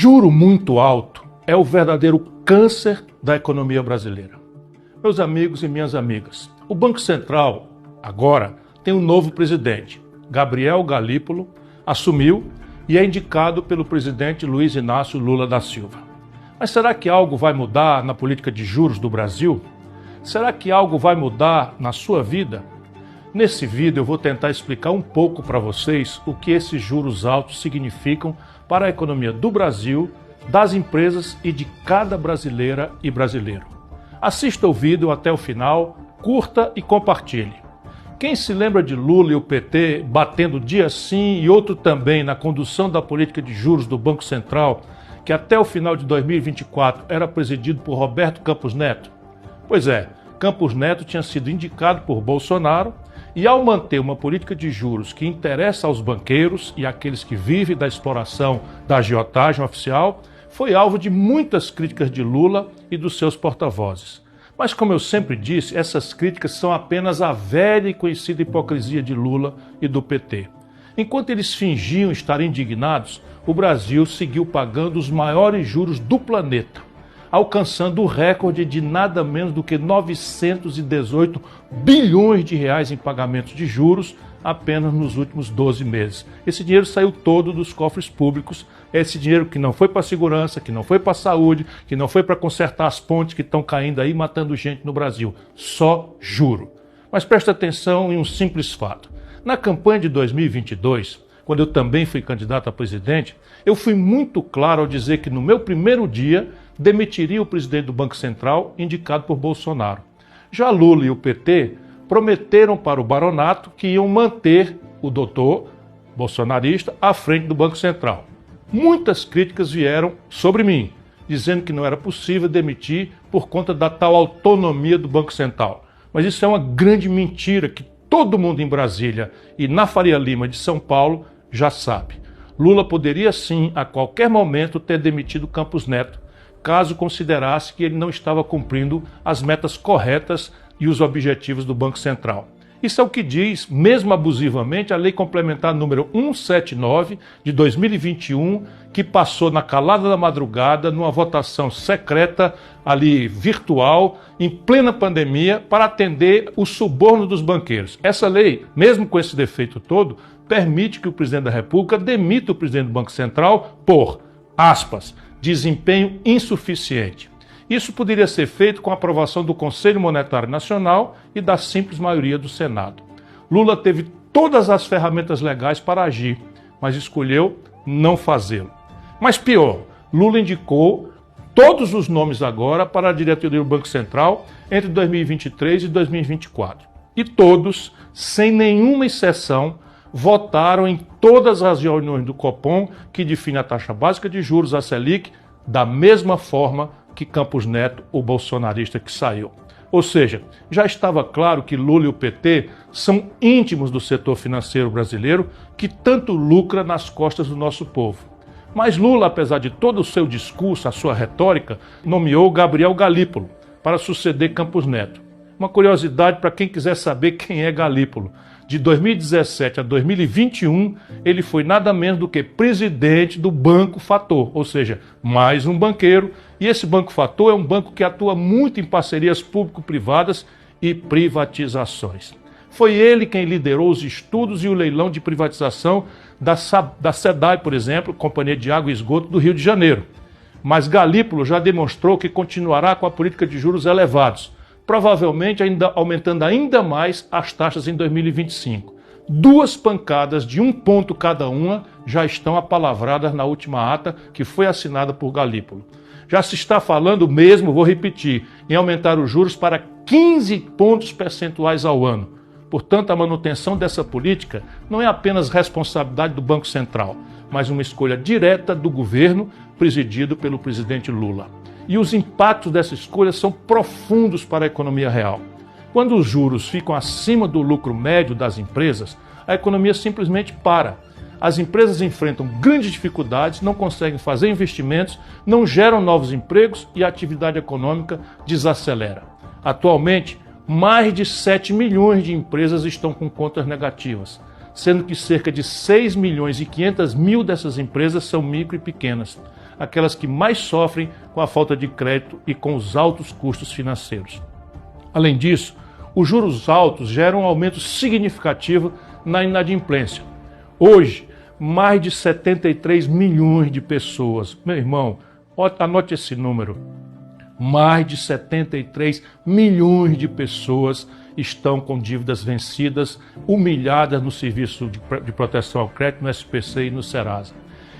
Juro muito alto é o verdadeiro câncer da economia brasileira. Meus amigos e minhas amigas, o Banco Central, agora, tem um novo presidente. Gabriel Galípolo assumiu e é indicado pelo presidente Luiz Inácio Lula da Silva. Mas será que algo vai mudar na política de juros do Brasil? Será que algo vai mudar na sua vida? Nesse vídeo eu vou tentar explicar um pouco para vocês o que esses juros altos significam para a economia do Brasil, das empresas e de cada brasileira e brasileiro. Assista o vídeo até o final, curta e compartilhe. Quem se lembra de Lula e o PT batendo dia sim e outro também na condução da política de juros do Banco Central, que até o final de 2024 era presidido por Roberto Campos Neto? Pois é, Campos Neto tinha sido indicado por Bolsonaro e, ao manter uma política de juros que interessa aos banqueiros e àqueles que vivem da exploração da agiotagem oficial, foi alvo de muitas críticas de Lula e dos seus porta-vozes. Mas, como eu sempre disse, essas críticas são apenas a velha e conhecida hipocrisia de Lula e do PT. Enquanto eles fingiam estar indignados, o Brasil seguiu pagando os maiores juros do planeta, alcançando o recorde de nada menos do que 918 bilhões de reais em pagamentos de juros apenas nos últimos 12 meses. Esse dinheiro saiu todo dos cofres públicos, esse dinheiro que não foi para a segurança, que não foi para a saúde, que não foi para consertar as pontes que estão caindo aí, matando gente no Brasil. Só juro. Mas presta atenção em um simples fato. Na campanha de 2022, quando eu também fui candidato a presidente, eu fui muito claro ao dizer que no meu primeiro dia demitiria o presidente do Banco Central, indicado por Bolsonaro. Já Lula e o PT prometeram para o baronato que iam manter o doutor bolsonarista à frente do Banco Central. Muitas críticas vieram sobre mim, dizendo que não era possível demitir por conta da tal autonomia do Banco Central. Mas isso é uma grande mentira que todo mundo em Brasília e na Faria Lima de São Paulo já sabe. Lula poderia sim, a qualquer momento, ter demitido Campos Neto, caso considerasse que ele não estava cumprindo as metas corretas e os objetivos do Banco Central. Isso é o que diz, mesmo abusivamente, a Lei Complementar número 179 de 2021, que passou na calada da madrugada, numa votação secreta, ali virtual, em plena pandemia, para atender o suborno dos banqueiros. Essa lei, mesmo com esse defeito todo, permite que o presidente da República demita o presidente do Banco Central por, aspas, desempenho insuficiente. Isso poderia ser feito com a aprovação do Conselho Monetário Nacional e da simples maioria do Senado. Lula teve todas as ferramentas legais para agir, mas escolheu não fazê-lo. Mas pior, Lula indicou todos os nomes agora para a diretoria do Banco Central entre 2023 e 2024. E todos, sem nenhuma exceção, votaram em todas as reuniões do Copom que define a taxa básica de juros, a Selic, da mesma forma que Campos Neto, o bolsonarista que saiu. Ou seja, já estava claro que Lula e o PT são íntimos do setor financeiro brasileiro que tanto lucra nas costas do nosso povo. Mas Lula, apesar de todo o seu discurso, a sua retórica, nomeou Gabriel Galípolo para suceder Campos Neto. Uma curiosidade para quem quiser saber quem é Galípolo. De 2017 a 2021, ele foi nada menos do que presidente do Banco Fator, ou seja, mais um banqueiro. E esse Banco Fator é um banco que atua muito em parcerias público-privadas e privatizações. Foi ele quem liderou os estudos e o leilão de privatização da SEDAI, por exemplo, Companhia de Água e Esgoto do Rio de Janeiro. Mas Galípolo já demonstrou que continuará com a política de juros elevados, provavelmente aumentando ainda mais as taxas em 2025. 2 pancadas de 1 ponto cada uma já estão apalavradas na última ata que foi assinada por Galípolo. Já se está falando mesmo, vou repetir, em aumentar os juros para 15 pontos percentuais ao ano. Portanto, a manutenção dessa política não é apenas responsabilidade do Banco Central, mas uma escolha direta do governo presidido pelo presidente Lula. E os impactos dessa escolha são profundos para a economia real. Quando os juros ficam acima do lucro médio das empresas, a economia simplesmente para. As empresas enfrentam grandes dificuldades, não conseguem fazer investimentos, não geram novos empregos e a atividade econômica desacelera. Atualmente, mais de 7 milhões de empresas estão com contas negativas, sendo que cerca de 6 milhões e 500 mil dessas empresas são micro e pequenas. aquelas que mais sofrem com a falta de crédito e com os altos custos financeiros. Além disso, os juros altos geram um aumento significativo na inadimplência. Hoje, mais de 73 milhões de pessoas, meu irmão, anote esse número, mais de 73 milhões de pessoas estão com dívidas vencidas, humilhadas no Serviço de Proteção ao Crédito, no SPC e no Serasa.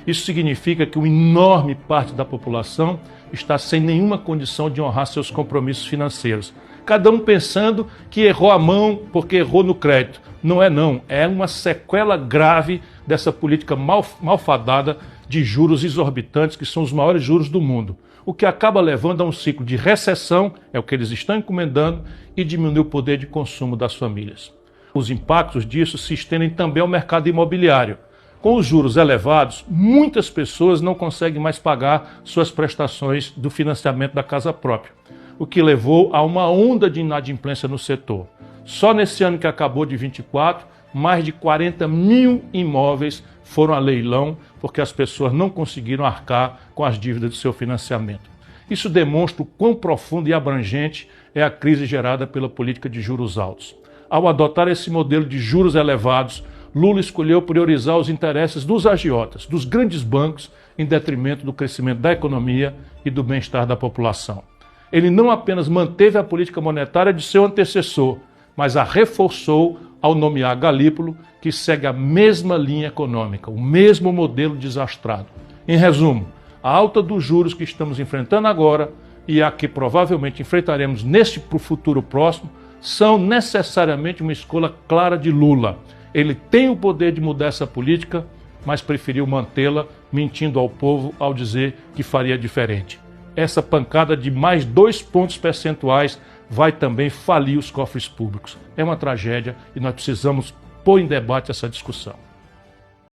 Isso significa que uma enorme parte da população está sem nenhuma condição de honrar seus compromissos financeiros. Cada um pensando que errou a mão porque errou no crédito. Não é não, é uma sequela grave dessa política malfadada de juros exorbitantes, que são os maiores juros do mundo. O que acaba levando a um ciclo de recessão, é o que eles estão encomendando, e diminui o poder de consumo das famílias. Os impactos disso se estendem também ao mercado imobiliário. Com os juros elevados, muitas pessoas não conseguem mais pagar suas prestações do financiamento da casa própria, o que levou a uma onda de inadimplência no setor. Só nesse ano que acabou de 24, mais de 40 mil imóveis foram a leilão porque as pessoas não conseguiram arcar com as dívidas do seu financiamento. Isso demonstra o quão profundo e abrangente é a crise gerada pela política de juros altos. Ao adotar esse modelo de juros elevados, Lula escolheu priorizar os interesses dos agiotas, dos grandes bancos, em detrimento do crescimento da economia e do bem-estar da população. Ele não apenas manteve a política monetária de seu antecessor, mas a reforçou ao nomear Galípolo, que segue a mesma linha econômica, o mesmo modelo desastrado. Em resumo, a alta dos juros que estamos enfrentando agora e a que provavelmente enfrentaremos neste futuro próximo são necessariamente uma escolha clara de Lula. Ele tem o poder de mudar essa política, mas preferiu mantê-la, mentindo ao povo ao dizer que faria diferente. Essa pancada de mais 2 pontos percentuais vai também falir os cofres públicos. É uma tragédia e nós precisamos pôr em debate essa discussão.